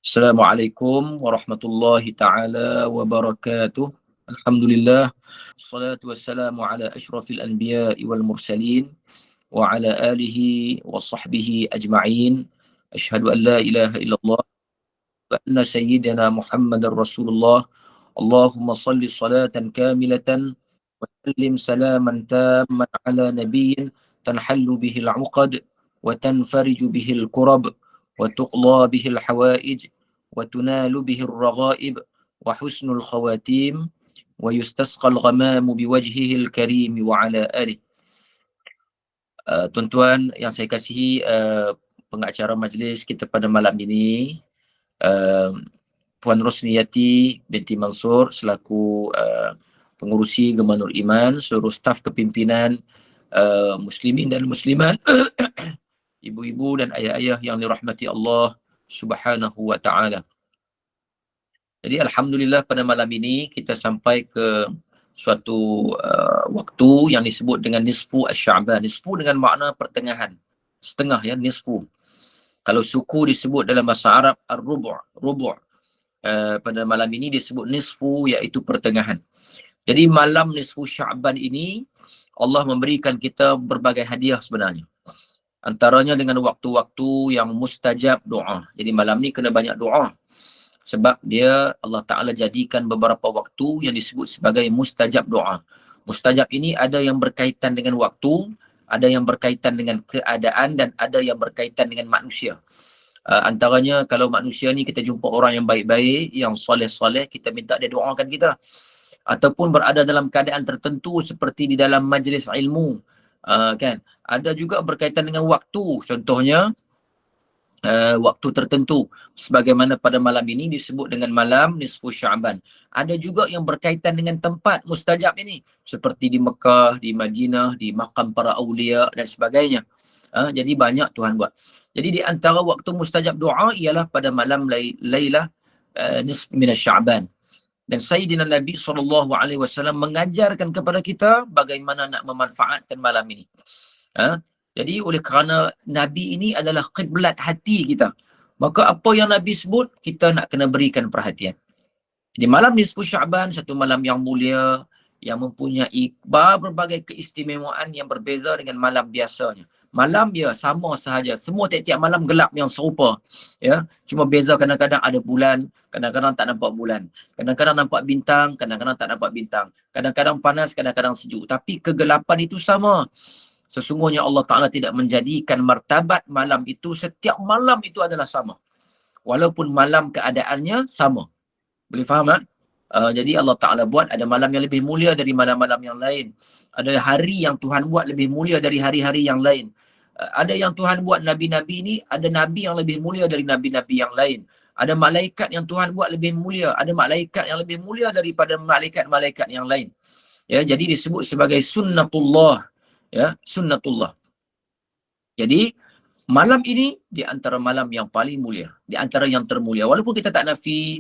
Assalamualaikum warahmatullahi taala wabarakatuh. Alhamdulillah. Wassalatu wassalamu ala asyrafil anbiya'i wal mursalin wa ala alihi wa sahbihi ajma'in. Asyhadu an la ilaha illallah wa anna sayyidina Muhammadar Rasulullah. Allahumma salli salatan kamilatan wa sallim salaman tamman ala nabiyyin tanhallu bihil 'uqad wa tanfariju bihil kurab wa tuqla bihil hawaij wa tunalu bihir raghaib wa husnul khawatim wa yustasqal ghamamu biwajhihil karim wa ala alihi. Tuan-tuan yang saya kasihi, pengacara majlis kita pada malam ini, Puan Rosniyati binti Mansur selaku pengurusi Gemah Nur Iman, seluruh staf kepimpinan muslimin dan muslimat, ibu-ibu dan ayah-ayah yang dirahmati Allah Subhanahu wa taala. Jadi alhamdulillah pada malam ini kita sampai ke suatu waktu yang disebut dengan nisfu asy-Sya'ban. Nisfu dengan makna pertengahan, setengah ya, nisfu. Kalau suku disebut dalam bahasa Arab ar-rubu', rubu'. Pada malam ini disebut nisfu, iaitu pertengahan. Jadi malam nisfu Sya'ban ini Allah memberikan kita berbagai hadiah sebenarnya. Antaranya dengan waktu-waktu yang mustajab doa. Jadi malam ni kena banyak doa. Sebab dia Allah Ta'ala jadikan beberapa waktu yang disebut sebagai mustajab doa. Mustajab ini ada yang berkaitan dengan waktu, ada yang berkaitan dengan keadaan, dan ada yang berkaitan dengan manusia. Antaranya kalau manusia ni kita jumpa orang yang baik-baik, yang soleh-soleh, kita minta dia doakan kita. Ataupun berada dalam keadaan tertentu seperti di dalam majlis ilmu. Kan? Ada juga berkaitan dengan waktu. Contohnya, waktu tertentu sebagaimana pada malam ini disebut dengan malam nisfu Sya'ban. Ada juga yang berkaitan dengan tempat mustajab ini seperti di Mekah, di Madinah, di makam para awliya dan sebagainya. Jadi banyak Tuhan buat. Jadi di antara waktu mustajab doa ialah pada malam Lailah nisf min Sya'ban. Dan Sayyidina Nabi SAW mengajarkan kepada kita bagaimana nak memanfaatkan malam ini. Jadi oleh kerana Nabi ini adalah kiblat hati kita, maka apa yang Nabi sebut, kita nak kena berikan perhatian. Di malam nisfu Sya'ban, satu malam yang mulia, yang mempunyai berbagai keistimewaan yang berbeza dengan malam biasanya. Malam dia sama sahaja, semua tiap-tiap malam gelap yang serupa. Ya, cuma beza kadang-kadang ada bulan, kadang-kadang tak nampak bulan. Kadang-kadang nampak bintang, kadang-kadang tak nampak bintang. Kadang-kadang panas, kadang-kadang sejuk. Tapi kegelapan itu sama. Sesungguhnya Allah Ta'ala tidak menjadikan martabat malam itu, setiap malam itu adalah sama. Walaupun malam keadaannya sama. Boleh faham tak? Jadi Allah Ta'ala buat ada malam yang lebih mulia dari malam-malam yang lain. Ada hari yang Tuhan buat lebih mulia dari hari-hari yang lain. Ada yang Tuhan buat nabi-nabi ini, ada nabi yang lebih mulia dari nabi-nabi yang lain. Ada malaikat yang Tuhan buat lebih mulia. Ada malaikat yang lebih mulia daripada malaikat-malaikat yang lain. Ya, jadi disebut sebagai sunnatullah. Ya, sunnatullah. Jadi malam ini di antara malam yang paling mulia, di antara yang termulia. Walaupun kita tak nafi,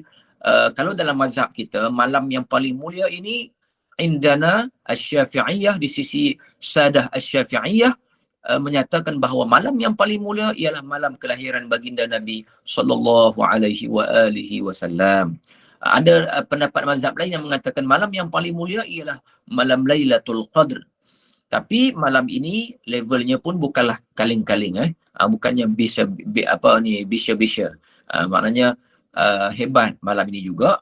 kalau dalam mazhab kita malam yang paling mulia ini indana asy-Syafi'iyah, di sisi Sadah asy-Syafi'iyah, menyatakan bahawa malam yang paling mulia ialah malam kelahiran baginda Nabi sallallahu alaihi wa alihi wasallam. Ada pendapat mazhab lain yang mengatakan malam yang paling mulia ialah malam Lailatul Qadr. Tapi malam ini levelnya pun bukanlah kaling-kaling, bukannya bisa maknanya hebat malam ini juga.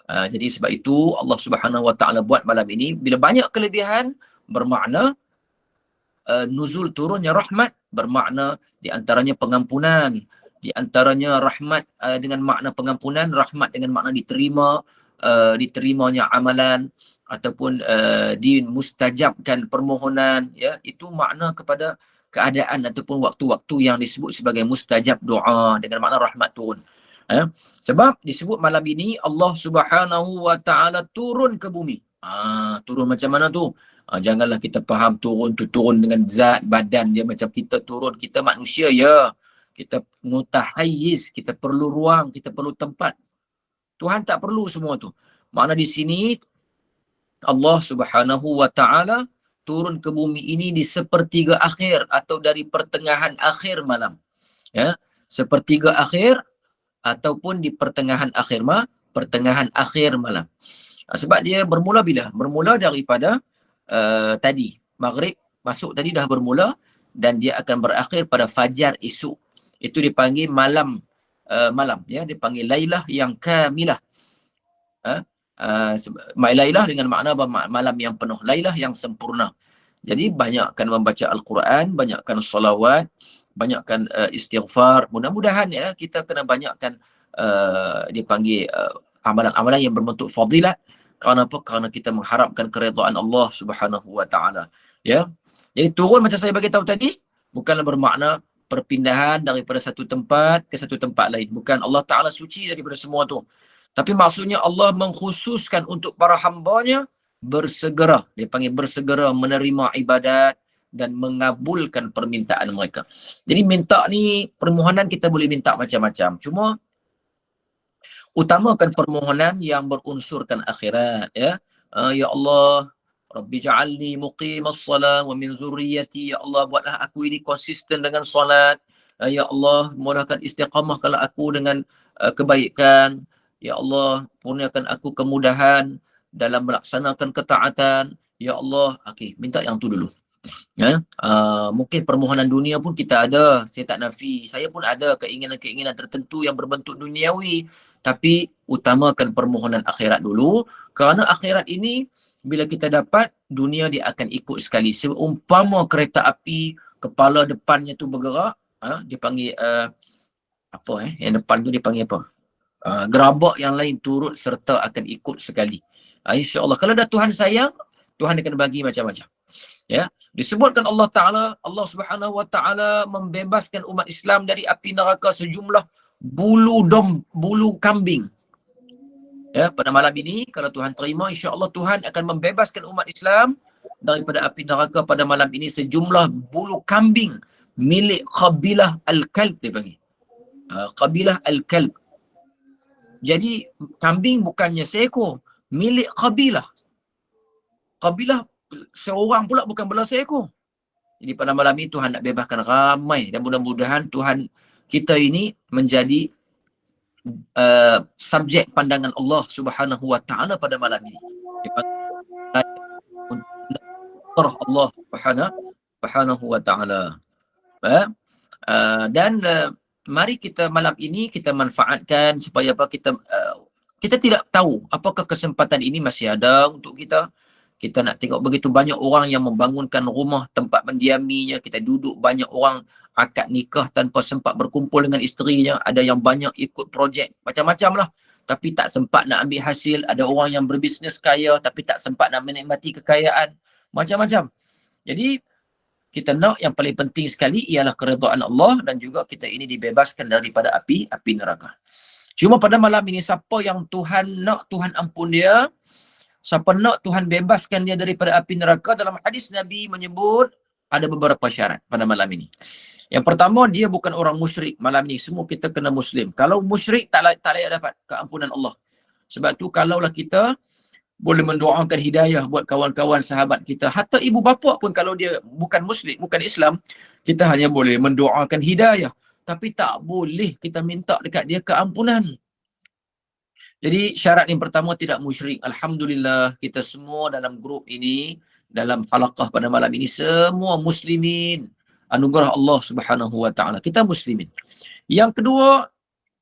Jadi sebab itu Allah Subhanahu Wa Taala buat malam ini bila banyak kelebihan, bermakna nuzul turunnya rahmat, bermakna di antaranya pengampunan, di antaranya rahmat dengan makna pengampunan, rahmat dengan makna diterima, diterimanya amalan, ataupun dimustajabkan permohonan, ya, itu makna kepada keadaan ataupun waktu-waktu yang disebut sebagai mustajab doa dengan makna rahmat turun. Sebab disebut malam ini Allah Subhanahu Wa Taala turun ke bumi. Turun macam mana tu? Janganlah kita faham turun tu turun dengan zat badan dia macam kita turun, kita manusia ya. Kita mutahayyiz, kita perlu ruang, kita perlu tempat. Tuhan tak perlu semua tu. Makna di sini Allah Subhanahu Wa Taala turun ke bumi ini di sepertiga akhir atau dari pertengahan akhir malam. Ya, sepertiga akhir ataupun di pertengahan akhir malam. Sebab dia bermula bila? Bermula daripada tadi maghrib masuk tadi dah bermula dan dia akan berakhir pada fajar esok. Itu dipanggil malam ya, dipanggil lailah yang kamilah. Lailah dengan makna malam yang penuh, lailah yang sempurna. Jadi banyakkan membaca Al-Quran, banyakkan salawat, banyakkan istighfar. Mudah-mudahan ya kita kena banyakkan dipanggil amalan-amalan yang berbentuk fadilat. Kerana apa? Kerana kita mengharapkan keredaan Allah Subhanahu wa taala. Ya. Jadi turun macam saya bagi tahu tadi bukanlah bermakna perpindahan daripada satu tempat ke satu tempat lain. Bukan, Allah Taala suci daripada semua tu. Tapi maksudnya Allah mengkhususkan untuk para hambanya bersegera. Dia panggil bersegera menerima ibadat dan mengabulkan permintaan mereka. Jadi minta ni, permohonan kita boleh minta macam-macam. Cuma utamakan permohonan yang berunsurkan akhirat. Ya, ya Allah, Rabbi ja'alni muqimas salat wa min zurriyati. Ya Allah, buatlah aku ini konsisten dengan solat. Ya Allah, mudahkan istiqamah kalau aku dengan kebaikan. Ya Allah, kurniakan aku kemudahan dalam melaksanakan ketaatan. Ya Allah, okey, minta yang tu dulu. Ya, mungkin permohonan dunia pun kita ada. Saya tak nafi. Saya pun ada keinginan-keinginan tertentu yang berbentuk duniawi. Tapi utamakan permohonan akhirat dulu. Kerana akhirat ini bila kita dapat, dunia dia akan ikut sekali. Seumpama kereta api kepala depannya tu bergerak, dia panggil yang depan tu dia panggil apa? Gerabak yang lain turut serta akan ikut sekali. InsyaAllah. Kalau dah Tuhan sayang, Tuhan akan bagi macam-macam. Ya, disebutkan Allah Subhanahu wa taala membebaskan umat Islam dari api neraka sejumlah bulu kambing. Ya, pada malam ini kalau Tuhan terima, insya-Allah Tuhan akan membebaskan umat Islam daripada api neraka pada malam ini sejumlah bulu kambing milik Qabilah Al-Kalb dia panggil. Qabilah Al-Kalb. Jadi kambing bukannya seekor, milik Qabilah. Qabilah seorang pula, bukan belas seekor. Jadi pada malam ini Tuhan nak bebaskan ramai dan mudah-mudahan Tuhan kita ini menjadi subjek pandangan Allah Subhanahu wa taala pada malam ini. Allah Subhanahu wa taala. Dan mari kita malam ini kita manfaatkan supaya apa, kita tidak tahu apakah kesempatan ini masih ada untuk kita. Kita nak tengok begitu banyak orang yang membangunkan rumah tempat mendiaminya. Kita duduk banyak orang akad nikah tanpa sempat berkumpul dengan isterinya. Ada yang banyak ikut projek macam-macam lah. Tapi tak sempat nak ambil hasil. Ada orang yang berbisnes kaya tapi tak sempat nak menikmati kekayaan. Macam-macam. Jadi kita nak yang paling penting sekali ialah keredaan Allah dan juga kita ini dibebaskan daripada api neraka. Cuma pada malam ini siapa yang Tuhan nak, Tuhan ampun dia. Siapa nak Tuhan bebaskan dia daripada api neraka, dalam hadis Nabi menyebut ada beberapa syarat pada malam ini. Yang pertama, dia bukan orang musyrik. Malam ni semua kita kena Muslim. Kalau musyrik tak layak dapat keampunan Allah. Sebab tu kalaulah kita boleh mendoakan hidayah buat kawan-kawan sahabat kita, hatta ibu bapa pun kalau dia bukan Muslim, bukan Islam, kita hanya boleh mendoakan hidayah. Tapi tak boleh kita minta dekat dia keampunan. Jadi syarat yang pertama tidak musyrik. Alhamdulillah kita semua dalam grup ini, dalam halaqah pada malam ini semua muslimin. Anugerah Allah Subhanahu wa taala. Kita muslimin. Yang kedua,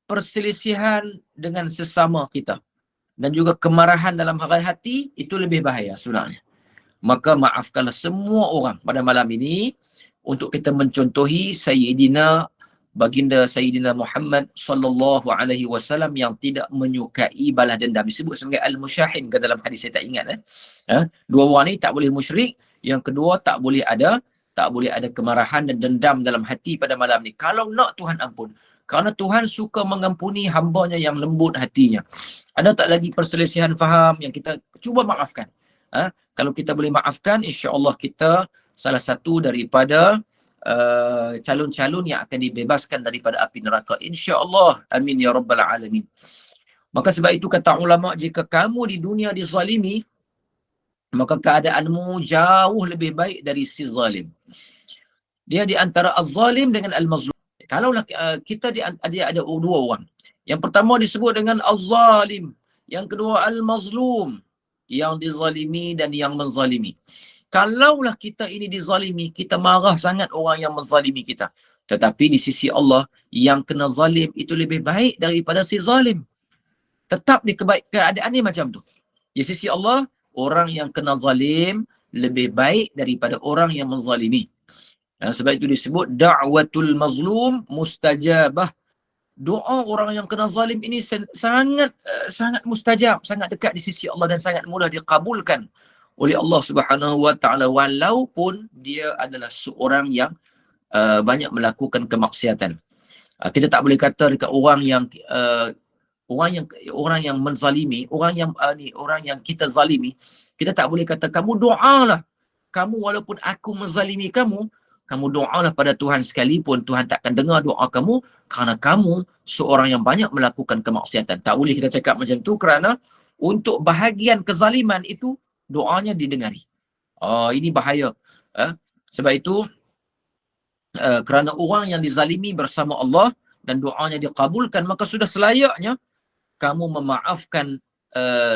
perselisihan dengan sesama kita dan juga kemarahan dalam hati itu lebih bahaya sebenarnya. Maka maafkanlah semua orang pada malam ini untuk kita mencontohi Baginda Sayyidina Muhammad sallallahu alaihi wasallam yang tidak menyukai balas dendam. Disebut sebagai al-musyahin ke dalam hadis, saya tak ingat. Dua orang ni tak boleh musyrik. Yang kedua tak boleh ada kemarahan dan dendam dalam hati pada malam ni. Kalau nak Tuhan ampun. Kerana Tuhan suka mengampuni hambanya yang lembut hatinya. Ada tak lagi perselisihan faham yang kita cuba maafkan. Kalau kita boleh maafkan, insya-Allah kita salah satu daripada calon-calon yang akan dibebaskan daripada api neraka, insya-Allah. Amin ya rabbal alamin. Maka sebab itu kata ulama, jika kamu di dunia dizalimi, maka keadaanmu jauh lebih baik dari si zalim. Dia di antara az-zalim dengan al-mazlum. Kalaulah kita ada dua orang. Yang pertama disebut dengan az-zalim, yang kedua al-mazlum, yang dizalimi dan yang menzalimi. Kalaulah kita ini dizalimi, kita marah sangat orang yang menzalimi kita. Tetapi di sisi Allah, yang kena zalim itu lebih baik daripada si zalim. Tetap di keadaan ni macam tu. Di sisi Allah, orang yang kena zalim lebih baik daripada orang yang menzalimi. Sebab itu disebut da'watul mazlum mustajabah. Doa orang yang kena zalim ini sangat mustajab, sangat dekat di sisi Allah dan sangat mudah dikabulkan oleh Allah Subhanahu wa taala walaupun dia adalah seorang yang banyak melakukan kemaksiatan. Kita tak boleh kata dekat orang yang menzalimi, orang yang kita zalimi, kita tak boleh kata kamu doalah. Kamu walaupun aku menzalimi kamu doalah pada Tuhan sekalipun, Tuhan takkan dengar doa kamu kerana kamu seorang yang banyak melakukan kemaksiatan. Tak boleh kita cakap macam tu kerana untuk bahagian kezaliman itu doanya didengari. Ini bahaya. Sebab itu kerana orang yang dizalimi bersama Allah dan doanya dikabulkan, maka sudah selayaknya kamu memaafkan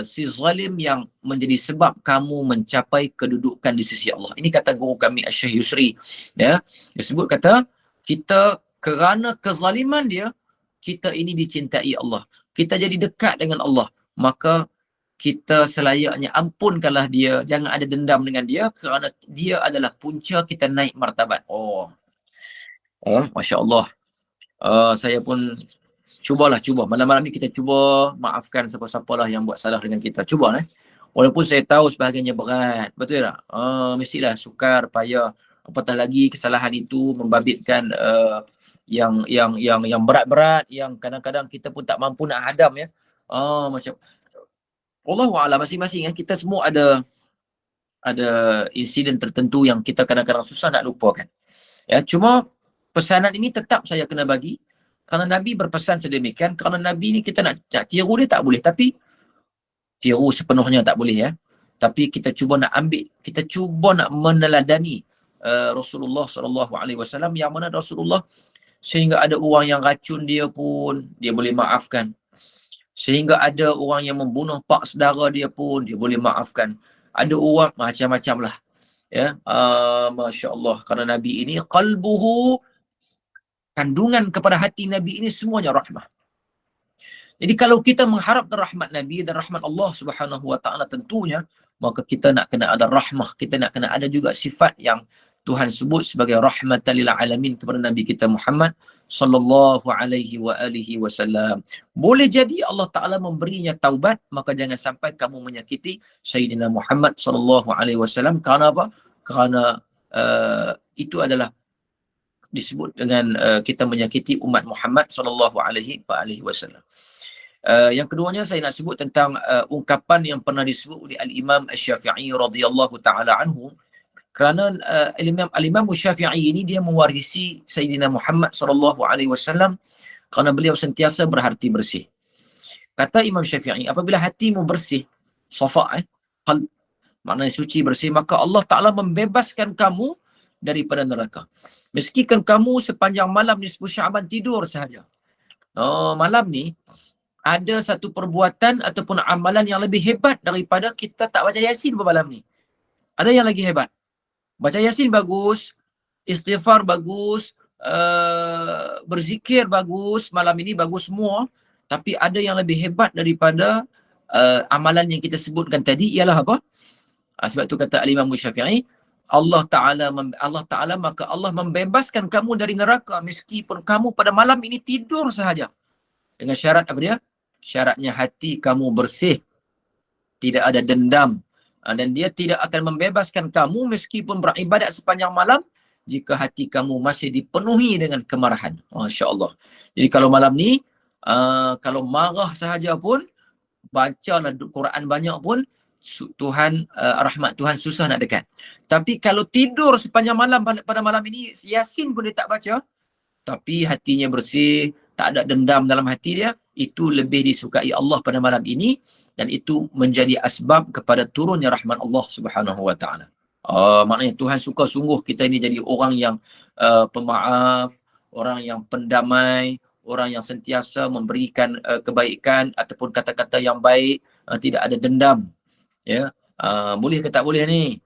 si zalim yang menjadi sebab kamu mencapai kedudukan di sisi Allah. Ini kata guru kami Syekh Yusri. Ya, dia sebut kata kita kerana kezaliman dia, kita ini dicintai Allah. Kita jadi dekat dengan Allah. Maka kita selayaknya ampunkanlah dia, jangan ada dendam dengan dia kerana dia adalah punca kita naik martabat. Masya Allah. Saya pun cuba malam-malam ni kita cuba maafkan siapa-siapalah yang buat salah dengan kita. Cuba walaupun saya tahu sebahagiannya berat, betul tak? Mestilah sukar, payah, apatah lagi kesalahan itu membabitkan yang berat-berat, yang kadang-kadang kita pun tak mampu nak hadam ya. Macam Allahu'alam, masing-masing kita semua ada insiden tertentu yang kita kadang-kadang susah nak lupakan. Ya, cuma pesanan ini tetap saya kena bagi kerana Nabi berpesan sedemikian. Kerana Nabi ni kita nak tiru dia tak boleh, tapi tiru sepenuhnya tak boleh ya. Tapi kita cuba nak ambil, kita cuba nak meneladani Rasulullah SAW, yang mana Rasulullah sehingga ada orang yang racun dia pun dia boleh maafkan. Sehingga ada orang yang membunuh pak saudara dia pun dia boleh maafkan. Ada orang macam-macam lah. Ya, Masya Allah. Kerana Nabi ini qalbuhu, kandungan kepada hati Nabi ini semuanya rahmah. Jadi kalau kita mengharapkan rahmat Nabi dan rahmat Allah Subhanahu wa taala, tentunya maka kita nak kena ada rahmah, kita nak kena ada juga sifat yang Tuhan sebut sebagai rahmatan lil alamin kepada Nabi kita Muhammad sallallahu alaihi wa alihi wasallam. Boleh jadi Allah Taala memberinya taubat, maka jangan sampai kamu menyakiti Sayyidina Muhammad sallallahu alaihi wasallam. Kerana apa? Kerana itu adalah disebut dengan kita menyakiti umat Muhammad sallallahu alaihi wasallam. Yang keduanya saya nak sebut tentang ungkapan yang pernah disebut oleh Al-Imam Asy-Syafi'i radhiyallahu taala anhu. Kerana Al-Imam Asy-Syafi'i ini dia mewarisi Sayyidina Muhammad sallallahu alaihi wasallam kerana beliau sentiasa berhati bersih. Kata Imam Syafi'i, apabila hatimu bersih, safa, maknanya suci bersih, maka Allah Taala membebaskan kamu daripada neraka. Meskikan kamu sepanjang malam nisfu Syaban tidur sahaja. Malam ni ada satu perbuatan ataupun amalan yang lebih hebat daripada kita tak baca Yasin malam ni. Ada yang lagi hebat. Baca Yasin bagus, istighfar bagus, berzikir bagus, malam ini bagus semua. Tapi ada yang lebih hebat daripada amalan yang kita sebutkan tadi, ialah apa? Sebab tu kata Al-Imam Syafi'i, Allah Ta'ala maka Allah membebaskan kamu dari neraka meskipun kamu pada malam ini tidur sahaja. Dengan syarat apa dia? Syaratnya hati kamu bersih, tidak ada dendam, dan dia tidak akan membebaskan kamu meskipun beribadat sepanjang malam jika hati kamu masih dipenuhi dengan kemarahan. Masya Allah. Jadi kalau malam ni kalau marah sahaja pun, bacalah Quran banyak pun, Tuhan, rahmat Tuhan susah nak dekat. Tapi kalau tidur sepanjang malam pada malam ini, Yasin pun dia tak baca, tapi hatinya bersih, tak ada dendam dalam hati dia, itu lebih disukai Allah pada malam ini, dan itu menjadi asbab kepada turunnya rahmat Allah Subhanahu wa taala. Maknanya Tuhan suka sungguh kita ini jadi orang yang pemaaf, orang yang pendamai, orang yang sentiasa memberikan kebaikan ataupun kata-kata yang baik, tidak ada dendam. Ya, boleh ke tak boleh ni?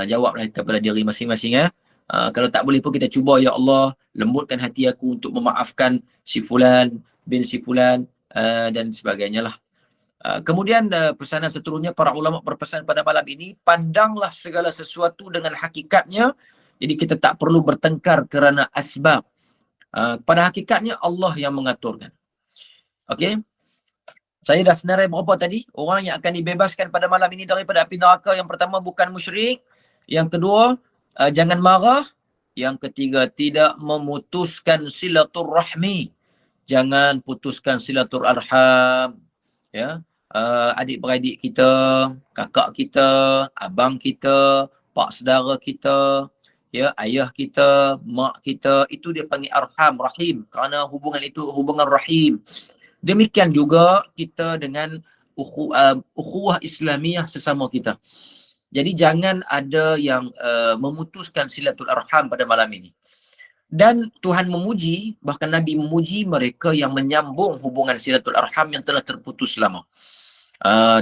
Jawablah kepada diri masing-masing ya. Kalau tak boleh pun kita cuba, ya Allah, lembutkan hati aku untuk memaafkan si fulan bin si fulan dan sebagainya lah. Kemudian pesanan seterusnya para ulama berpesan pada malam ini, pandanglah segala sesuatu dengan hakikatnya. Jadi kita tak perlu bertengkar kerana asbab. Pada hakikatnya Allah yang mengaturkan. Okey. Saya dah senarai berapa tadi? Orang yang akan dibebaskan pada malam ini daripada api neraka, yang pertama bukan musyrik. Yang kedua, jangan marah. Yang ketiga, tidak memutuskan silaturrahmi. Jangan putuskan silaturarham. Ya. Adik-beradik kita, kakak kita, abang kita, pak saudara kita, ya, ayah kita, mak kita, itu dia panggil arham, rahim, kerana hubungan itu hubungan rahim. Demikian juga kita dengan ukhuwah Islamiyah sesama kita. Jadi jangan ada yang memutuskan silatul arham pada malam ini. Dan Tuhan memuji, bahkan Nabi memuji mereka yang menyambung hubungan silatul arham yang telah terputus lama.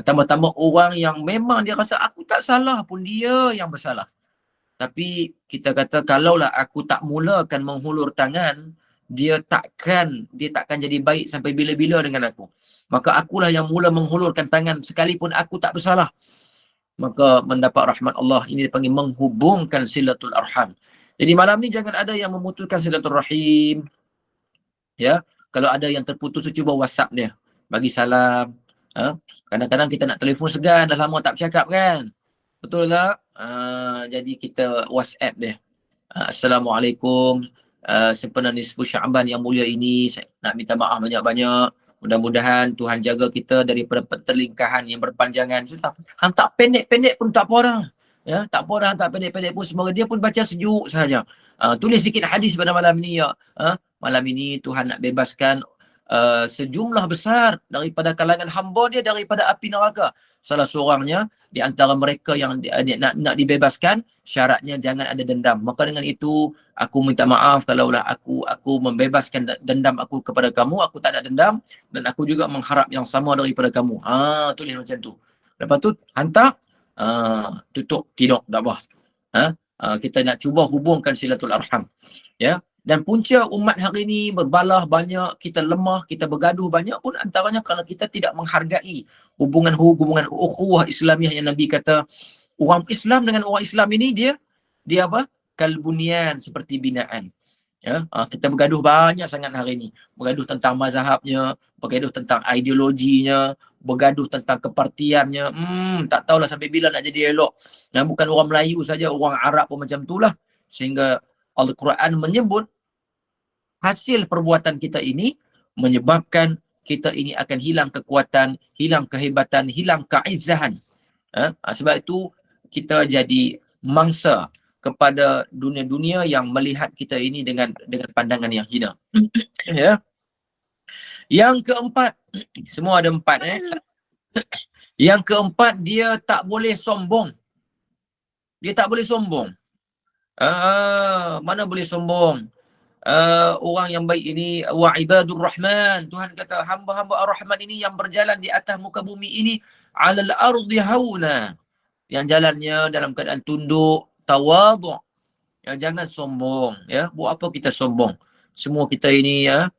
Tambah-tambah orang yang memang dia rasa aku tak salah pun dia yang bersalah. Tapi kita kata kalaulah aku tak mulakan menghulur tangan, dia takkan jadi baik sampai bila-bila dengan aku. Maka akulah yang mula menghulurkan tangan sekalipun aku tak bersalah. Maka mendapat rahmat Allah. Ini dipanggil menghubungkan silatul arham. Jadi malam ni jangan ada yang memutuskan silaturahim. Ya, kalau ada yang terputus, cuba WhatsApp dia, bagi salam. Kadang-kadang kita nak telefon segan, dah lama tak bercakap kan. Betul tak? Jadi kita WhatsApp dia. Assalamualaikum. Sempena nisfu Sya'ban yang mulia ini, saya nak minta maaf banyak-banyak. Mudah-mudahan Tuhan jaga kita daripada pertelingkahan yang berpanjangan. Sudah, hantar pendek-pendek pun tak apa dah. Ya, tak apa dah hantar pendek-pendek pun, semoga dia pun baca sejuk sahaja. Tulis sikit hadis pada malam ini ya. Malam ini Tuhan nak bebaskan sejumlah besar daripada kalangan hamba dia daripada api neraka. Salah seorangnya di antara mereka yang nak dibebaskan, syaratnya jangan ada dendam. Maka dengan itu aku minta maaf kalaulah aku membebaskan dendam aku kepada kamu, aku tak ada dendam, dan aku juga mengharap yang sama daripada kamu. Tulis macam tu. Lepas tu hantar, tutup, tidur, tak apa. Kita nak cuba hubungkan silatul arham. Ya. Dan punca umat hari ini berbalah banyak, kita lemah, kita bergaduh banyak pun antaranya kalau kita tidak menghargai hubungan ukhuwah Islamiah yang Nabi kata, orang Islam dengan orang Islam ini dia apa? Kalbunian, seperti binaan. Ya, kita bergaduh banyak sangat hari ini. Bergaduh tentang mazhabnya, bergaduh tentang ideologinya, bergaduh tentang kepartiannya. Tak tahulah sampai bila nak jadi elok. Dan bukan orang Melayu saja, orang Arab pun macam itulah. Sehingga Al-Quran menyebut hasil perbuatan kita ini menyebabkan kita ini akan hilang kekuatan, hilang kehebatan, hilang keizzahan. Sebab itu kita jadi mangsa kepada dunia-dunia yang melihat kita ini dengan pandangan yang hina. Ya. Yang keempat, semua ada 4 Yang keempat, dia tak boleh sombong. Dia tak boleh sombong. Mana boleh sombong? Orang yang baik ini, wa ibadur rahman, Tuhan kata hamba-hamba ar-rahman ini yang berjalan di atas muka bumi ini, alal ardi hauna, yang jalannya dalam keadaan tunduk, tawadhu'. Jangan sombong, ya. Buat apa kita sombong? Semua kita ini ya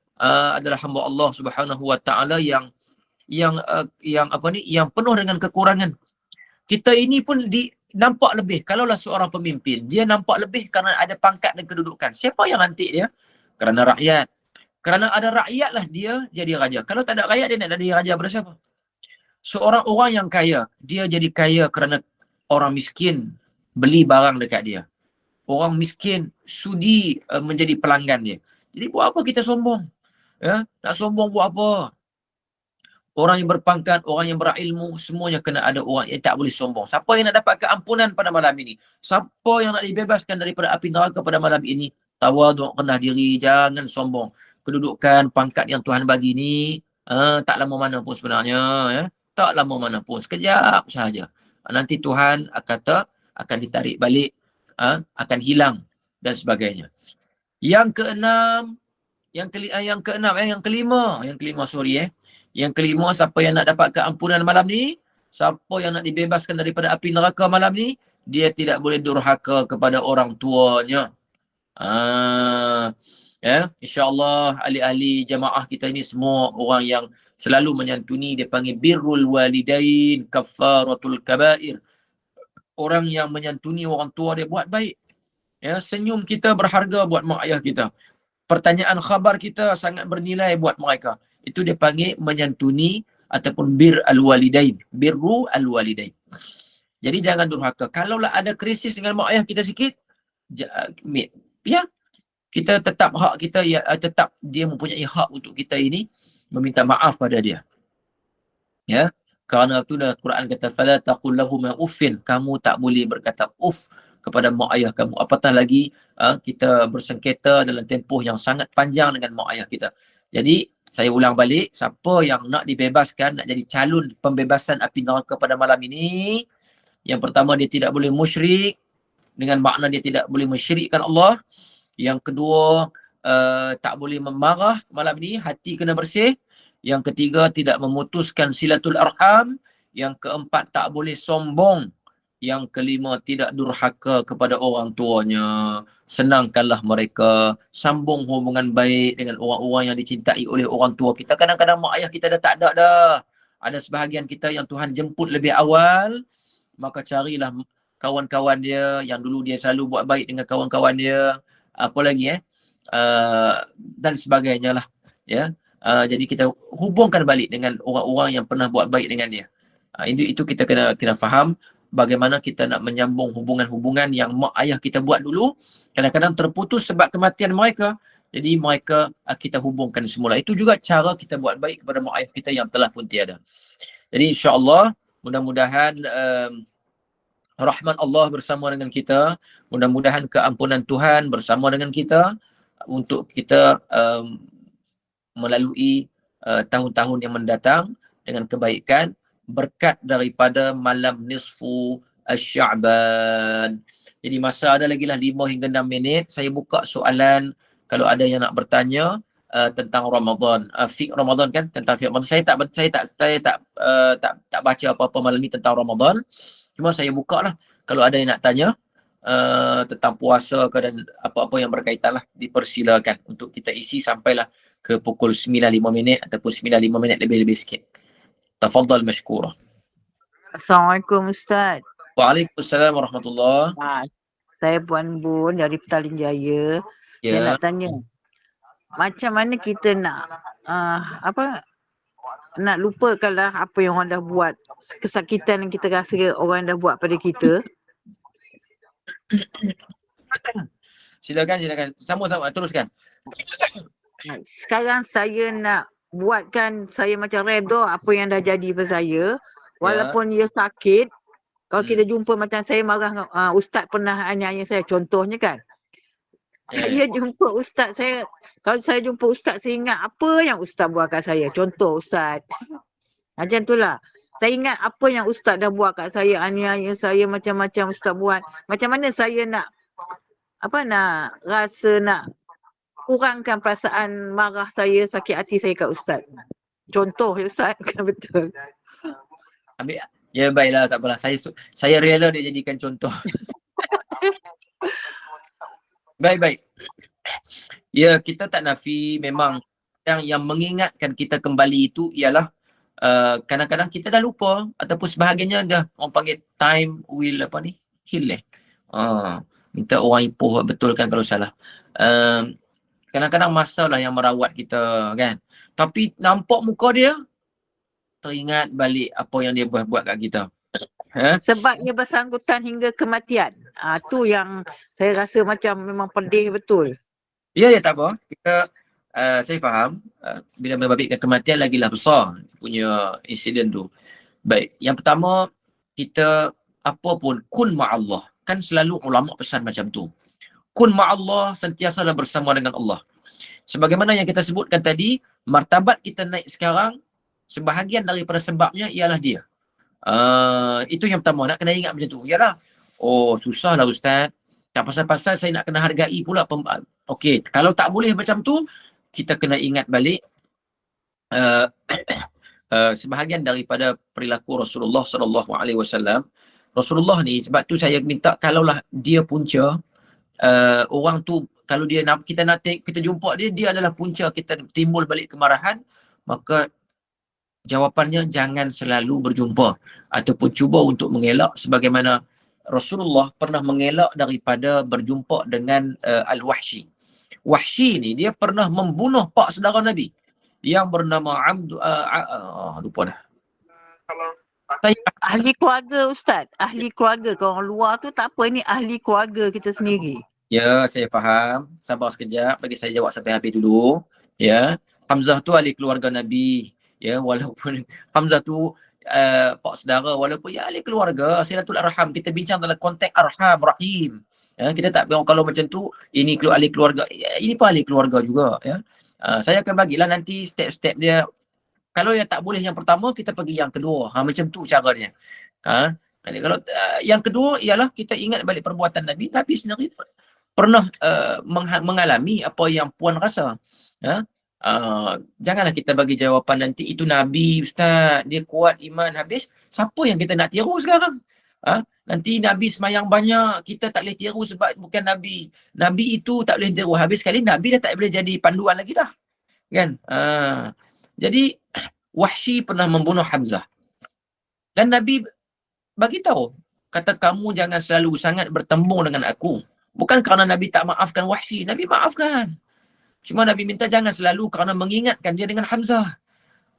adalah hamba Allah Subhanahu wa taala yang penuh dengan kekurangan. Kita ini pun nampak lebih. Kalaulah seorang pemimpin, dia nampak lebih kerana ada pangkat dan kedudukan. Siapa yang lantik dia? Kerana rakyat. Kerana ada rakyatlah dia jadi raja. Kalau tak ada rakyat, dia nak jadi raja pada siapa? Seorang orang yang kaya, dia jadi kaya kerana orang miskin beli barang dekat dia. Orang miskin sudi menjadi pelanggan dia. Jadi buat apa kita sombong? Ya, nak sombong buat apa? Orang yang berpangkat, orang yang berilmu, semuanya kena ada orang yang tak boleh sombong. Siapa yang nak dapat keampunan pada malam ini? Siapa yang nak dibebaskan daripada api neraka pada malam ini? Tawaduk, rendah diri, jangan sombong. Kedudukan, pangkat yang Tuhan bagi ni, tak lama mana pun sebenarnya. Ya? Tak lama mana pun, sekejap sahaja. Nanti Tuhan kata akan ditarik balik, akan hilang dan sebagainya. Yang keenam, yang kelima, sorry Yang kelima, siapa yang nak dapat keampunan malam ni, siapa yang nak dibebaskan daripada api neraka malam ni, dia tidak boleh durhaka kepada orang tuanya. InsyaAllah ahli-ahli jamaah kita ini semua orang yang selalu menyantuni, dia panggil birrul walidain kaffaratul kabair. Orang yang menyantuni orang tua dia buat baik. Senyum kita berharga buat mak ayah kita. Pertanyaan khabar kita sangat bernilai buat mereka. Itu dia panggil menyantuni ataupun bir al-walidain. Birru al-walidain. Jadi jangan durhaka. Kalaulah ada krisis dengan mak ayah kita sikit, kita tetap hak kita, tetap dia mempunyai hak untuk kita ini meminta maaf pada dia. Kerana itu dalam Quran kata fala taqul lahum uffin, kamu tak boleh berkata uff kepada mak ayah kamu. Apatah lagi kita bersengketa dalam tempoh yang sangat panjang dengan mak ayah kita. Jadi saya ulang balik, siapa yang nak dibebaskan, nak jadi calon pembebasan api neraka pada malam ini, yang pertama dia tidak boleh musyrik, dengan makna dia tidak boleh mensyirikkan Allah. Yang kedua, tak boleh memarah malam ini, hati kena bersih. Yang ketiga, tidak memutuskan silatul arham. Yang keempat, tak boleh sombong. Yang kelima, tidak durhaka kepada orang tuanya. Senangkanlah mereka, sambung hubungan baik dengan orang-orang yang dicintai oleh orang tua kita. Kadang-kadang mak ayah kita dah tak ada dah. Ada sebahagian kita yang Tuhan jemput lebih awal, maka carilah kawan-kawan dia yang dulu dia selalu buat baik dengan kawan-kawan dia, apa lagi dan sebagainya lah, jadi kita hubungkan balik dengan orang-orang yang pernah buat baik dengan dia. Itu kita kena faham bagaimana kita nak menyambung hubungan-hubungan yang mak ayah kita buat dulu, kadang-kadang terputus sebab kematian mereka. Jadi mereka kita hubungkan semula. Itu juga cara kita buat baik kepada mak ayah kita yang telah pun tiada. Jadi insya-Allah mudah-mudahan rahmat Allah bersama dengan kita, mudah-mudahan keampunan Tuhan bersama dengan kita untuk kita melalui tahun-tahun yang mendatang dengan kebaikan berkat daripada malam nisfu Sya'ban. Jadi masa ada lagi lah 5 hingga 6 minit, saya buka soalan kalau ada yang nak bertanya tentang Ramadan. Fiqh Ramadan kan, tentang fiqh Ramadan. Saya tak baca apa-apa malam ni tentang Ramadan. Cuma saya buka lah kalau ada yang nak tanya tentang puasa ke dan apa-apa yang berkaitan lah, dipersilakan untuk kita isi sampailah ke pukul 9.05 minit ataupun 9.05 minit lebih-lebih sikit. Tafadhal mashkura. Assalamualaikum Ustaz. Waalaikumsalam warahmatullahi. Saya Puan Bun dari Petaling Jaya. Saya nak tanya, macam mana kita nak nak lupakanlah apa yang orang dah buat, kesakitan yang kita rasa orang dah buat pada kita. Silakan. Sama-sama, teruskan. Sekarang saya nak buatkan saya macam redha apa yang dah jadi pada saya. Walaupun ia sakit. Kalau kita jumpa macam saya marah, Ustaz pernah aniaya saya, contohnya kan. Saya jumpa Ustaz, kalau saya jumpa Ustaz, saya ingat apa yang Ustaz buat kat saya. Contoh Ustaz. Macam itulah. Saya ingat apa yang Ustaz dah buat kat saya, aniaya saya, macam-macam Ustaz buat. Macam mana saya nak kurangkan perasaan marah saya, sakit hati saya kat Ustaz. Contoh ya Ustaz, kan betul. Ya baiklah, tak apalah. Saya rela dia jadikan contoh. Baik. Ya, kita tak nafi memang yang mengingatkan kita kembali itu ialah kadang-kadang kita dah lupa ataupun sebahagiannya dah orang panggil time will heal minta orang ipoh betulkan kalau salah. Kadang-kadang masalah yang merawat kita kan. Tapi nampak muka dia, teringat balik apa yang dia buat kat kita. Sebab ia bersangkutan hingga kematian. Tu yang saya rasa macam memang pedih betul. Ya, tak apa. Saya faham. Bila membabitkan kematian lagilah besar punya insiden tu. Baik, yang pertama, kita apa pun kun ma'allah. Kan selalu ulama pesan macam tu. Kun ma'allah, sentiasalah bersama dengan Allah. Sebagaimana yang kita sebutkan tadi, martabat kita naik sekarang, sebahagian daripada sebabnya ialah dia. Itu yang pertama, nak kena ingat macam tu. Yalah, susahlah Ustaz. Tak pasal-pasal saya nak kena hargai pula Okey, kalau tak boleh macam tu, kita kena ingat balik uh, sebahagian daripada perilaku Rasulullah sallallahu alaihi wasallam. Rasulullah ni, sebab tu saya minta kalaulah dia punca, orang tu kalau dia nak kita jumpa dia adalah punca kita timbul balik kemarahan, maka jawapannya jangan selalu berjumpa ataupun cuba untuk mengelak, sebagaimana Rasulullah pernah mengelak daripada berjumpa dengan Al-Wahsy. Wahsy ni dia pernah membunuh pak saudara Nabi yang bernama lupa dah. Ahli keluarga Ustaz, ahli keluarga. Kalau orang luar tu tak apa, ini ahli keluarga kita sendiri. Ya, saya faham. Sabar sekejap, bagi saya jawab sampai habis dulu. Ya, Hamzah tu ahli keluarga Nabi. Ya, walaupun Hamzah tu pak saudara, walaupun ya ahli keluarga, silatul arham. Kita bincang dalam konteks arham, rahim. Ya, kita tak bilang kalau macam tu, ini ahli keluarga. Ya, ini pun ahli keluarga juga. Ya. Saya akan bagilah nanti step-step dia. Kalau yang tak boleh yang pertama, kita pergi yang kedua. Macam tu caranya. Jadi kalau yang kedua ialah kita ingat balik perbuatan Nabi. Nabi sendiri pernah mengalami apa yang puan rasa. Janganlah kita bagi jawapan nanti itu Nabi, Ustaz, dia kuat iman habis. Siapa yang kita nak tiru sekarang? Nanti Nabi semayang banyak, kita tak boleh tiru sebab bukan Nabi. Nabi itu tak boleh tiru. Habis sekali Nabi dah tak boleh jadi panduan lagi dah. Kan? Jadi Wahsy pernah membunuh Hamzah. Dan Nabi bagi tahu, kata kamu jangan selalu sangat bertembung dengan aku. Bukan kerana Nabi tak maafkan Wahsy, Nabi maafkan. Cuma Nabi minta jangan selalu kerana mengingatkan dia dengan Hamzah.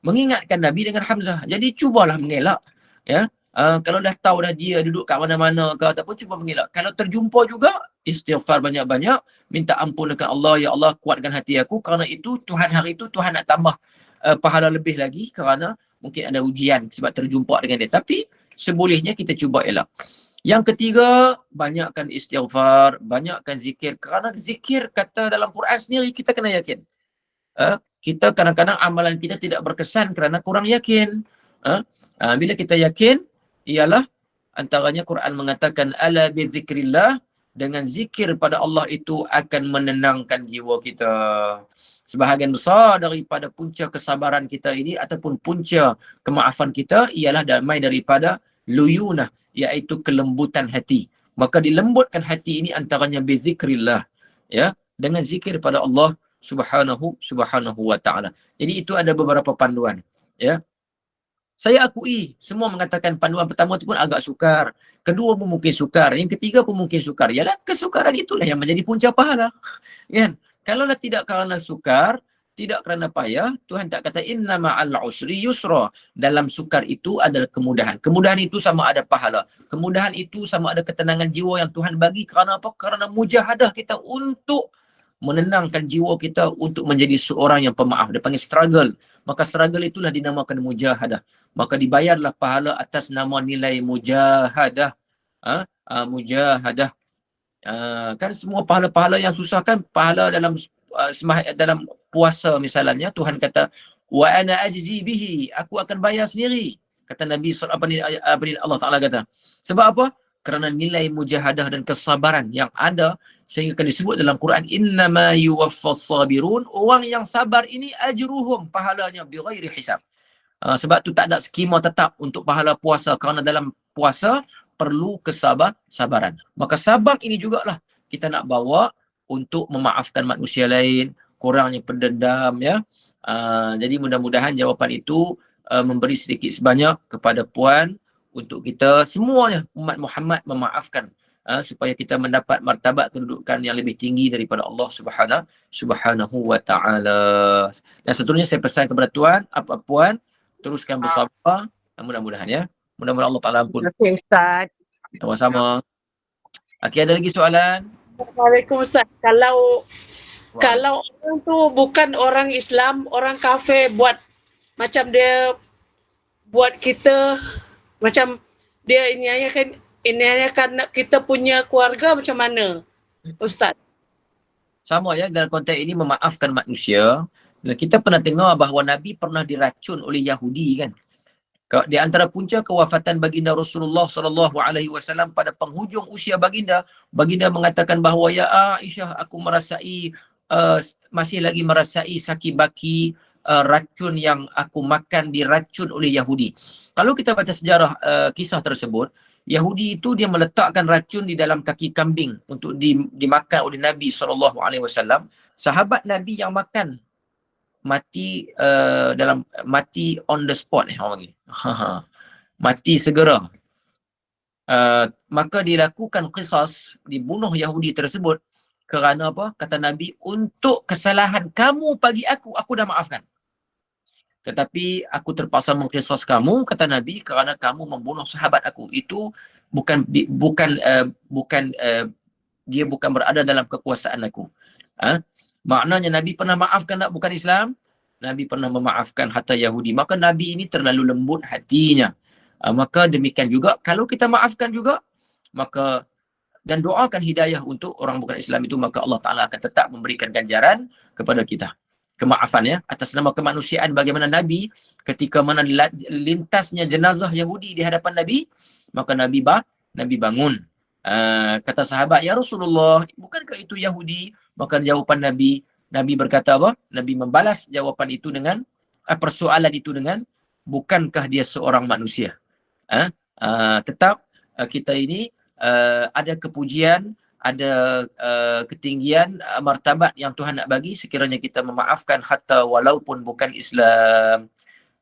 Mengingatkan Nabi dengan Hamzah. Jadi cubalah mengelak. Ya. Kalau dah tahu dah dia duduk kat mana-mana ke ataupun cuba mengelak. Kalau terjumpa juga, istighfar banyak-banyak, minta ampun dekat Allah, ya Allah kuatkan hati aku, kerana itu Tuhan hari itu Tuhan nak tambah pahala lebih lagi kerana mungkin ada ujian sebab terjumpa dengan dia. Tapi sebolehnya kita cuba elak. Yang ketiga, banyakkan istighfar, banyakkan zikir. Kerana zikir kata dalam Quran sendiri kita kena yakin. Kita kadang-kadang amalan kita tidak berkesan kerana kurang yakin. Bila kita yakin, ialah antaranya Quran mengatakan ala bizikrillah, dengan zikir pada Allah itu akan menenangkan jiwa kita. Sebahagian besar daripada punca kesabaran kita ini ataupun punca kemaafan kita ialah damai daripada luyunah, iaitu kelembutan hati. Maka dilembutkan hati ini antaranya bizikrillah, ya, dengan zikir pada Allah subhanahu wa ta'ala. Jadi itu ada beberapa panduan, ya. Saya akui semua mengatakan panduan pertama itu pun agak sukar, kedua pun mungkin sukar, yang ketiga pun mungkin sukar. Yalah, kesukaran itulah yang menjadi punca pahala. Kan? Kalaulah tidak kerana sukar, tidak kerana payah, Tuhan tak kata inna ma'al usri yusra. Dalam sukar itu adalah kemudahan. Kemudahan itu sama ada pahala. Kemudahan itu sama ada ketenangan jiwa yang Tuhan bagi. Kerana apa? Kerana mujahadah kita untuk menenangkan jiwa kita untuk menjadi seorang yang pemaaf. Dia panggil struggle. Maka struggle itulah dinamakan mujahadah. Maka dibayarlah pahala atas nama nilai mujahadah. Mujahadah. Kan semua pahala-pahala yang susah kan, pahala dalam dalam puasa misalnya, Tuhan kata wa ana ajzi bihi, aku akan bayar sendiri, kata Nabi Allah Taala kata. Sebab apa? Kerana nilai mujahadah dan kesabaran yang ada, sehingga akan disebut dalam Quran innama yuwaffas sabirun, orang yang sabar ini ajruhum, pahalanya bighairi hisab. Sebab tu tak ada skema tetap untuk pahala puasa, kerana dalam puasa perlu kesabaran. Maka sabar ini jugalah kita nak bawa untuk memaafkan manusia lain, kurangnya pendendam, ya. Jadi mudah-mudahan jawapan itu memberi sedikit sebanyak kepada puan untuk kita semuanya umat Muhammad memaafkan, supaya kita mendapat martabat kedudukan yang lebih tinggi daripada Allah Subhanahu wa ta'ala. Dan seterusnya saya pesan kepada tuan, puan, teruskan bersabar, mudah-mudahan, ya. Mudah-mudahan Allah Ta'ala ampun. Terima kasih Ustaz. Sama-sama. Okey, ada lagi soalan? Waalaikumsalam. Kalau orang tu bukan orang Islam, orang kafir, buat macam dia buat kita macam dia ini kan kita punya keluarga macam mana, Ustaz? Sama, ya, dalam konteks ini memaafkan manusia. Dan kita pernah dengar bahawa Nabi pernah diracun oleh Yahudi, kan. Di antara punca kewafatan baginda Rasulullah sallallahu alaihi wasallam pada penghujung usia baginda, baginda mengatakan bahawa ya Aisyah, aku merasai masih lagi merasai sakit baki racun yang aku makan diracun oleh Yahudi. Kalau kita baca sejarah kisah tersebut, Yahudi itu dia meletakkan racun di dalam kaki kambing untuk dimakan oleh Nabi sallallahu alaihi wasallam. Sahabat Nabi yang makan mati mati on the spot orang panggil. Mati segera. Maka dilakukan qisas, dibunuh Yahudi tersebut kerana apa? Kata Nabi, untuk kesalahan kamu bagi aku dah maafkan. Tetapi aku terpaksa mengqisas kamu, kata Nabi, kerana kamu membunuh sahabat aku. Itu dia bukan berada dalam kekuasaan aku. Maknanya Nabi pernah maafkan tak bukan Islam? Nabi pernah memaafkan hatta Yahudi. Maka Nabi ini terlalu lembut hatinya. Maka demikian juga, kalau kita maafkan juga, maka dan doakan hidayah untuk orang bukan Islam itu, maka Allah Ta'ala akan tetap memberikan ganjaran kepada kita. Kemaafan ya, atas nama kemanusiaan. Bagaimana Nabi ketika mana lintasnya jenazah Yahudi di hadapan Nabi, maka Nabi bangun. Kata sahabat, ya Rasulullah, bukankah itu Yahudi? Maka jawapan Nabi berkata apa? Nabi membalas jawapan itu dengan persoalan itu dengan, bukankah dia seorang manusia? Tetap kita ini ada kepujian, ada ketinggian martabat yang Tuhan nak bagi sekiranya kita memaafkan hatta walaupun bukan Islam.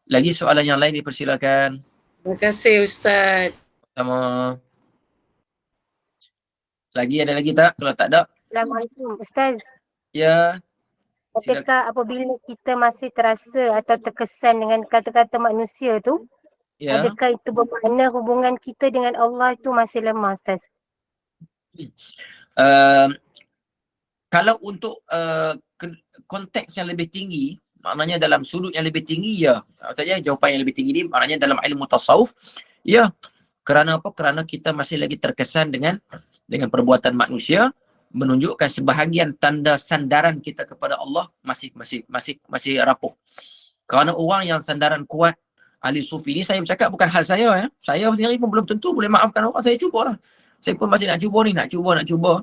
Lagi soalan yang lain dipersilakan. Terima kasih Ustaz. Sama. Lagi ada lagi tak? Kalau tak ada. Assalamualaikum Ustaz. Ya. Ketika apabila kita masih terasa atau terkesan dengan kata-kata manusia tu, Ya. adakah itu bermakna hubungan kita dengan Allah itu masih lemah Ustaz? Kalau untuk konteks yang lebih tinggi, maknanya dalam sudut yang lebih tinggi, ya. Saja jawapan yang lebih tinggi ni maknanya dalam ilmu tasawuf, ya. Kerana apa? Kerana kita masih lagi terkesan dengan perbuatan manusia, menunjukkan sebahagian tanda sandaran kita kepada Allah masih rapuh. Kerana orang yang sandaran kuat, ahli sufi ni, saya bercakap bukan hal saya ya. Saya sendiri pun belum tentu boleh maafkan orang. Saya cubalah. Saya pun masih nak cuba.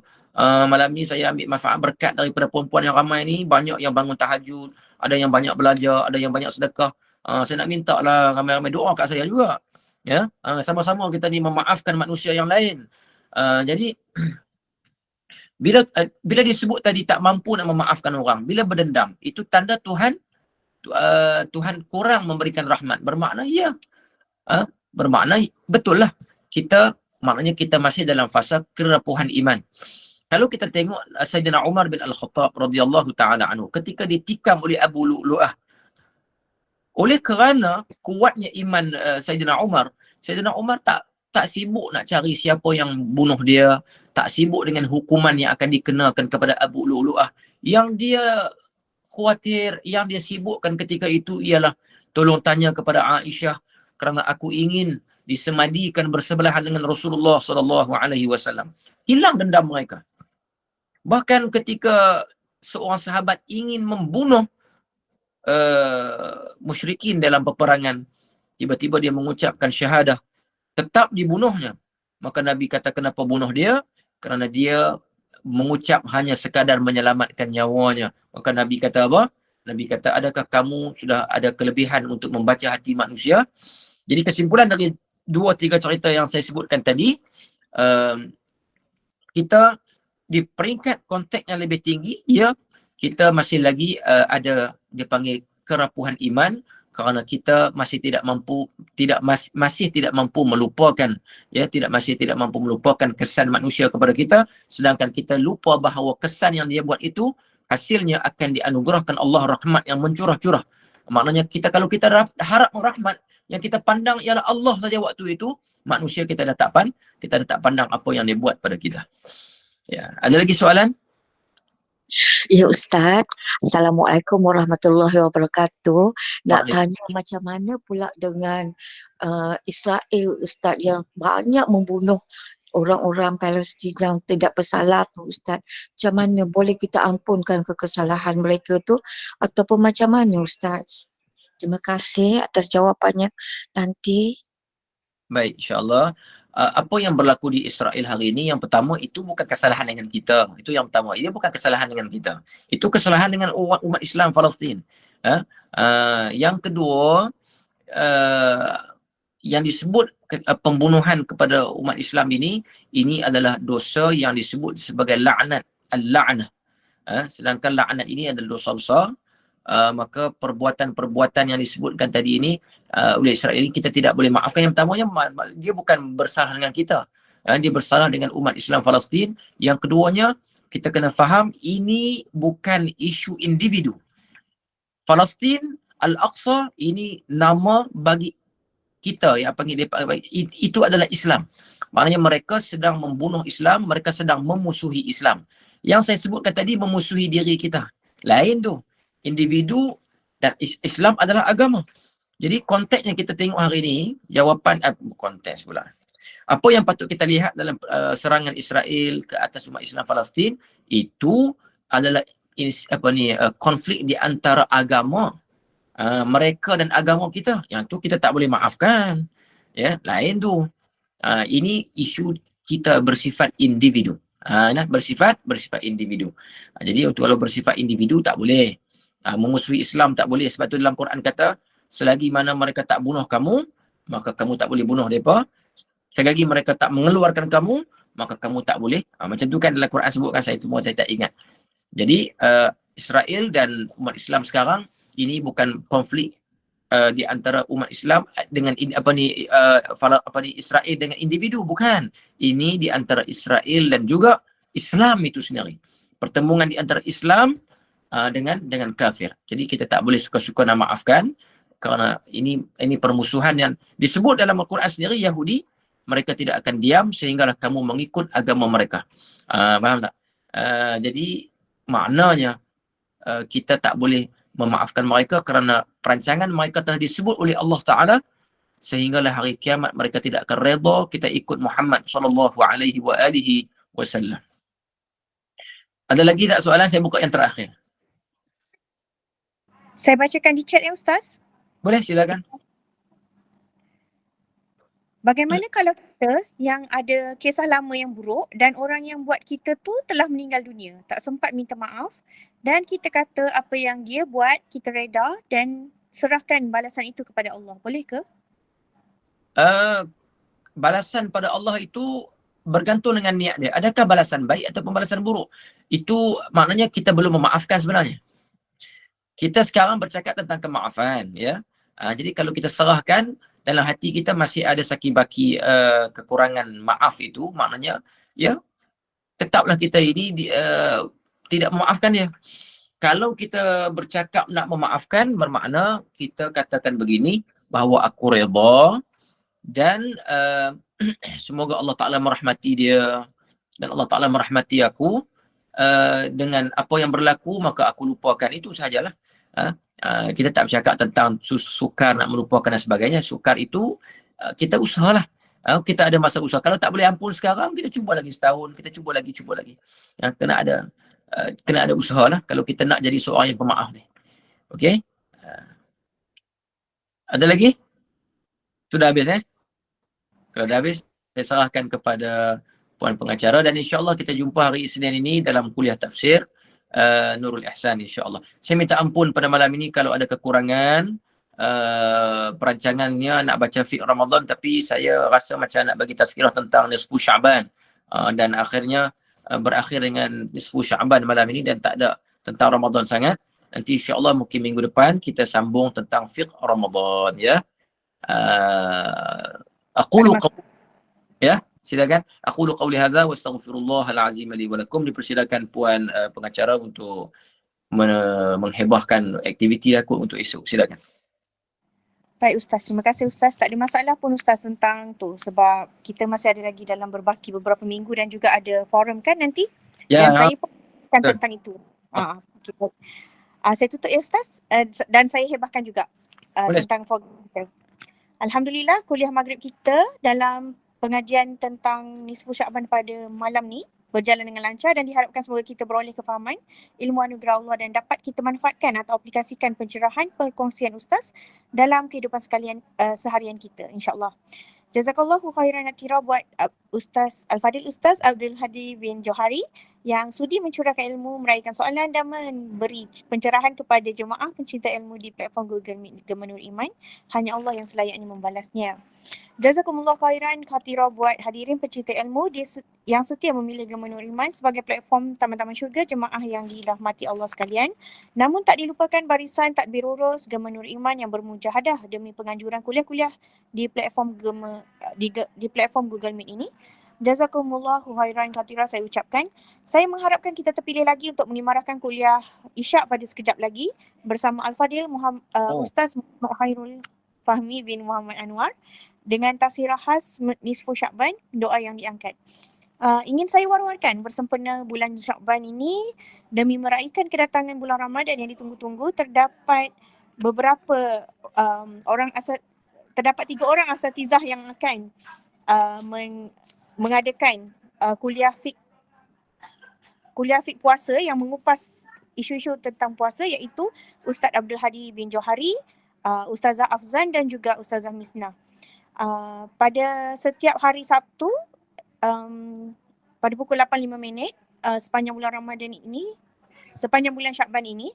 Malam ni saya ambil manfaat berkat daripada perempuan yang ramai ni. Banyak yang bangun tahajud, ada yang banyak belajar, ada yang banyak sedekah. Saya nak minta lah ramai-ramai doa kat saya juga. Ya, sama-sama kita ni memaafkan manusia yang lain. Jadi bila disebut tadi tak mampu nak memaafkan orang, bila berdendam, itu tanda Tuhan kurang memberikan rahmat. Bermakna ya. Bermakna betul lah. Maknanya kita masih dalam fasa kerapuhan iman. Kalau kita tengok Sayyidina Umar bin Al-Khattab radhiyallahu taala anhu ketika ditikam oleh Abu Lu'lu'ah, oleh kerana kuatnya iman Sayyidina Umar tak sibuk nak cari siapa yang bunuh dia, tak sibuk dengan hukuman yang akan dikenakan kepada Abu Lu'lu'ah. Yang dia khawatir, yang dia sibukkan ketika itu ialah tolong tanya kepada Aisyah kerana aku ingin disemadikan bersebelahan dengan Rasulullah sallallahu alaihi wasallam. Hilang dendam mereka. Bahkan ketika seorang sahabat ingin membunuh musyrikin dalam peperangan, tiba-tiba dia mengucapkan syahadah, tetap dibunuhnya. Maka Nabi kata, kenapa bunuh dia? Kerana dia mengucap hanya sekadar menyelamatkan nyawanya. Maka Nabi kata apa? Nabi kata, adakah kamu sudah ada kelebihan untuk membaca hati manusia? Jadi kesimpulan dari 2-3 cerita yang saya sebutkan tadi, kita di peringkat konteks yang lebih tinggi, ya, kita masih lagi ada dipanggil kerapuhan iman, kerana kita masih tidak mampu melupakan, ya, masih tidak mampu melupakan kesan manusia kepada kita, sedangkan kita lupa bahawa kesan yang dia buat itu hasilnya akan dianugerahkan Allah rahmat yang mencurah-curah. Maknanya kalau kita harap rahmat, yang kita pandang ialah Allah saja waktu itu, manusia kita dah tak pandang apa yang dia buat pada kita. Ya, ada lagi soalan? Ya Ustaz, Assalamualaikum warahmatullahi wabarakatuh. Nak tanya macam mana pula dengan Israel Ustaz yang banyak membunuh orang-orang Palestin yang tidak bersalah tu Ustaz. Macam mana boleh kita ampunkan kekesalahan mereka tu ataupun macam mana Ustaz? Terima kasih atas jawapannya nanti. Baik, insyaAllah. Apa yang berlaku di Israel hari ini, yang pertama itu bukan kesalahan dengan kita. Itu yang pertama. Ini bukan kesalahan dengan kita. Itu kesalahan dengan umat Islam Palestin. Yang kedua, yang disebut pembunuhan kepada umat Islam ini adalah dosa yang disebut sebagai la'nat, al-la'nah. Sedangkan la'nat ini adalah dosa besar. Maka perbuatan-perbuatan yang disebutkan tadi ini oleh Israel ini kita tidak boleh maafkan. Yang pertamanya, dia bukan bersalah dengan kita. Dia bersalah dengan umat Islam Palestin. Yang keduanya, kita kena faham ini bukan isu individu. Palestin, Al-Aqsa ini nama bagi kita yang panggil itu adalah Islam. Maknanya mereka sedang membunuh Islam, mereka sedang memusuhi Islam. Yang saya sebutkan tadi memusuhi diri kita. Lain tu. Individu dan Islam adalah agama. Jadi konteks yang kita tengok hari ini, jawapan konteks pula. Apa yang patut kita lihat dalam serangan Israel ke atas umat Islam Palestin itu adalah konflik di antara agama mereka dan agama kita. Yang tu kita tak boleh maafkan. Ya, lain tu. Ini isu kita bersifat individu. Bersifat individu. Jadi kalau bersifat individu tak boleh. Memusuhi Islam tak boleh. Sebab tu dalam Quran kata, selagi mana mereka tak bunuh kamu, maka kamu tak boleh bunuh mereka. Selagi mereka tak mengeluarkan kamu, maka kamu tak boleh. Macam tu kan dalam Quran sebutkan, saya tak ingat. Jadi Israel dan umat Islam sekarang ini bukan konflik di antara umat Islam dengan Israel dengan individu, bukan. Ini di antara Israel dan juga Islam itu sendiri. Pertemuan di antara Islam dengan kafir. Jadi kita tak boleh suka-suka nak maafkan kerana ini permusuhan yang disebut dalam Al-Quran sendiri. Yahudi, mereka tidak akan diam sehinggalah kamu mengikut agama mereka. Faham tak? Jadi maknanya kita tak boleh memaafkan mereka kerana perancangan mereka telah disebut oleh Allah Ta'ala, sehinggalah hari kiamat mereka tidak akan redha kita ikut Muhammad SAW. Ada lagi tak soalan? Saya buka yang terakhir. Saya bacakan di chat ya Ustaz. Boleh, silakan. Bagaimana kalau kita yang ada kisah lama yang buruk dan orang yang buat kita tu telah meninggal dunia, tak sempat minta maaf dan kita kata apa yang dia buat kita reda dan serahkan balasan itu kepada Allah. Boleh ke? Balasan pada Allah itu bergantung dengan niat dia. Adakah balasan baik atau balasan buruk? Itu maknanya kita belum memaafkan sebenarnya. Kita sekarang bercakap tentang kemaafan, ya. Jadi kalau kita serahkan, dalam hati kita masih ada saki-baki kekurangan maaf itu, maknanya ya tetaplah kita ini tidak memaafkan dia. Kalau kita bercakap nak memaafkan, bermakna kita katakan begini, bahawa aku redha dan semoga Allah Ta'ala merahmati dia dan Allah Ta'ala merahmati aku. Dengan apa yang berlaku maka aku lupakan, itu sahajalah. Kita tak bercakap tentang sukar nak melupakan dan sebagainya. Sukar itu kita usahalah. Kita ada masa usaha. Kalau tak boleh ampun sekarang, kita cuba lagi setahun, kita cuba lagi. Kena ada usahalah kalau kita nak jadi seorang yang pemaaf ni. Okey? Ada lagi? Sudah habis Kalau dah habis, saya serahkan kepada Puan Pengacara dan insya-Allah kita jumpa hari Isnin ini dalam kuliah tafsir Nurul Ihsan, insya-Allah. Saya minta ampun pada malam ini kalau ada kekurangan perancangannya nak baca fiqh Ramadan, tapi saya rasa macam nak bagi tazkirah tentang nisfu Syaban dan akhirnya berakhir dengan nisfu Syaban malam ini dan tak ada tentang Ramadan sangat. Nanti insya-Allah mungkin minggu depan kita sambung tentang fiqh Ramadan, ya. Silakan. Aqulu qawli hadza wa astaghfirullahal azim li wa lakum. Dipersilakan Puan Pengacara untuk menghebahkan aktiviti aku untuk esok. Silakan. Baik Ustaz, terima kasih Ustaz. Tak ada masalah pun Ustaz tentang tu sebab kita masih ada lagi dalam berbaki beberapa minggu dan juga ada forum kan nanti. Ya. Dan saya pun akan tentang itu. Okay. Saya tutup ya Ustaz dan saya hebahkan juga tentang forum kita. Alhamdulillah kuliah maghrib kita dalam pengajian tentang nisfu Syaban pada malam ni berjalan dengan lancar dan diharapkan semoga kita beroleh kefahaman ilmu anugerah Allah dan dapat kita manfaatkan atau aplikasikan pencerahan perkongsian Ustaz dalam kehidupan sekalian seharian kita, insyaAllah. Jazakallahu khairan nakira buat Ustaz Al-Fadil Ustaz Abdul Hadi bin Johari yang sudi mencurahkan ilmu, meraihkan soalan dan memberi pencerahan kepada jemaah pencinta ilmu di platform Google Meet Gema Nur Iman. Hanya Allah yang selayaknya membalasnya. Jazakumullah khairan khatira buat hadirin pencinta ilmu yang setia memilih Gema Nur Iman sebagai platform taman-taman syurga jemaah yang dirahmati Allah sekalian. Namun tak dilupakan barisan tadbir urus Gema Nur Iman yang bermujahadah demi penganjuran kuliah-kuliah di platform di platform Google Meet ini. Jazakumullahu khairan khatira saya ucapkan. Saya mengharapkan kita terpilih lagi untuk mengimarahkan kuliah Isyak pada sekejap lagi bersama Al-Fadil Ustaz Muhammad Khairul Fahmi bin Muhammad Anwar dengan tasirah khas Nisfu Syakban, doa yang diangkat. Ingin saya war-warkan bersempena bulan Syakban ini demi meraihkan kedatangan bulan Ramadan yang ditunggu-tunggu, terdapat beberapa terdapat 3 orang asatizah yang akan mengadakan kuliah fiqh puasa yang mengupas isu-isu tentang puasa, iaitu Ustaz Abdul Hadi bin Johari, Ustazah Afzan dan juga Ustazah Misnah. Pada setiap hari Sabtu pada pukul 8.05 sepanjang bulan Ramadan ini, sepanjang bulan Syakban ini,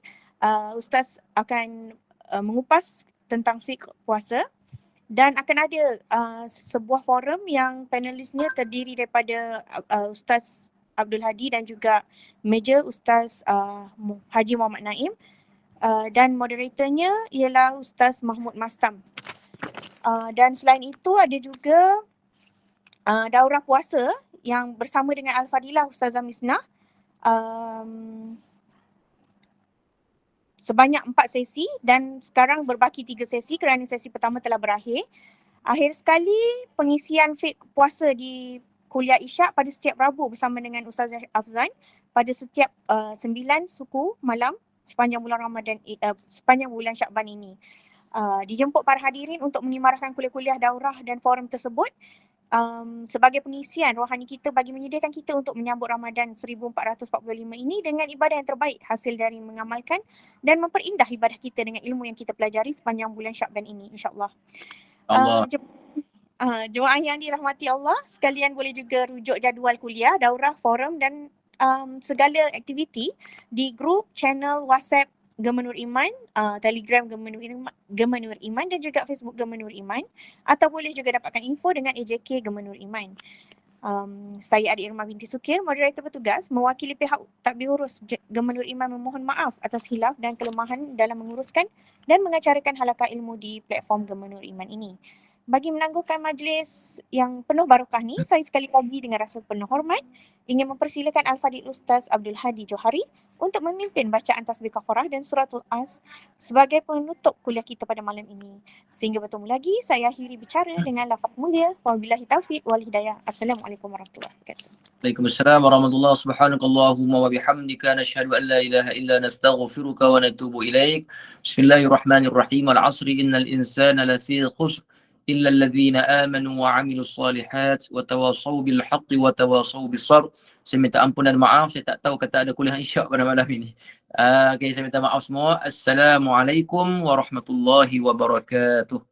Ustaz akan mengupas tentang fiqh puasa dan akan ada sebuah forum yang panelisnya terdiri daripada Ustaz Abdul Hadi dan juga meja Ustaz Haji Muhammad Naim dan moderatornya ialah Ustaz Mahmud Mastam. Dan selain itu ada juga daurah puasa yang bersama dengan Al-Fadilah Ustazah Misnah sebanyak 4 sesi dan sekarang berbaki 3 sesi kerana sesi pertama telah berakhir. Akhir sekali pengisian fiqh puasa di kuliah Isyak pada setiap Rabu bersama dengan Ustazah Afzan pada setiap 9 suku malam sepanjang bulan Ramadan, sepanjang bulan Syakban ini. Dijemput para hadirin untuk mengimarahkan kuliah-kuliah daurah dan forum tersebut sebagai pengisian rohani kita bagi menyediakan kita untuk menyambut Ramadan 1445 ini dengan ibadah yang terbaik hasil dari mengamalkan dan memperindah ibadah kita dengan ilmu yang kita pelajari sepanjang bulan Syakban ini, insyaAllah. Jemaah yang dirahmati Allah sekalian, boleh juga rujuk jadual kuliah, daurah, forum dan segala aktiviti di grup channel WhatsApp Gema Nur Iman, Telegram Gema Nur Iman dan juga Facebook Gema Nur Iman, atau boleh juga dapatkan info dengan AJK Gema Nur Iman. Saya Adik Irma binti Sukir, moderator bertugas mewakili pihak tadbir urus Gema Nur Iman memohon maaf atas khilaf dan kelemahan dalam menguruskan dan mengacarakan halaqah ilmu di platform Gema Nur Iman ini. Bagi menangguhkan majlis yang penuh barakah ni, saya sekali lagi dengan rasa penuh hormat ingin mempersilakan Al-Fadil Ustaz Abdul Hadi Johari untuk memimpin bacaan tasbih kafarah dan suratul As sebagai penutup kuliah kita pada malam ini. Sehingga bertemu lagi, saya akhiri bicara dengan lafaz mulia. Wabillahi taufiq wal hidayah. Assalamualaikum warahmatullahi wabarakatuh. Waalaikumsalam warahmatullahi wabarakatuh. Subhanakallahumma wa bihamdika nashhadu an la ilaha illa nastaghfiruka wa natubu ilaik. Bismillahirrahmanirrahim. Al-'asri innal insana lafi khusr إلا الذين آمنوا وعملوا الصالحات وتواصوا بالحق وتواصوا بالصبر. Saya minta ampunan maaf, saya tak tahu kata ada kuliah Isyak pada malam ini. Okay, saya minta maaf semua. Assalamualaikum warahmatullahi wabarakatuh.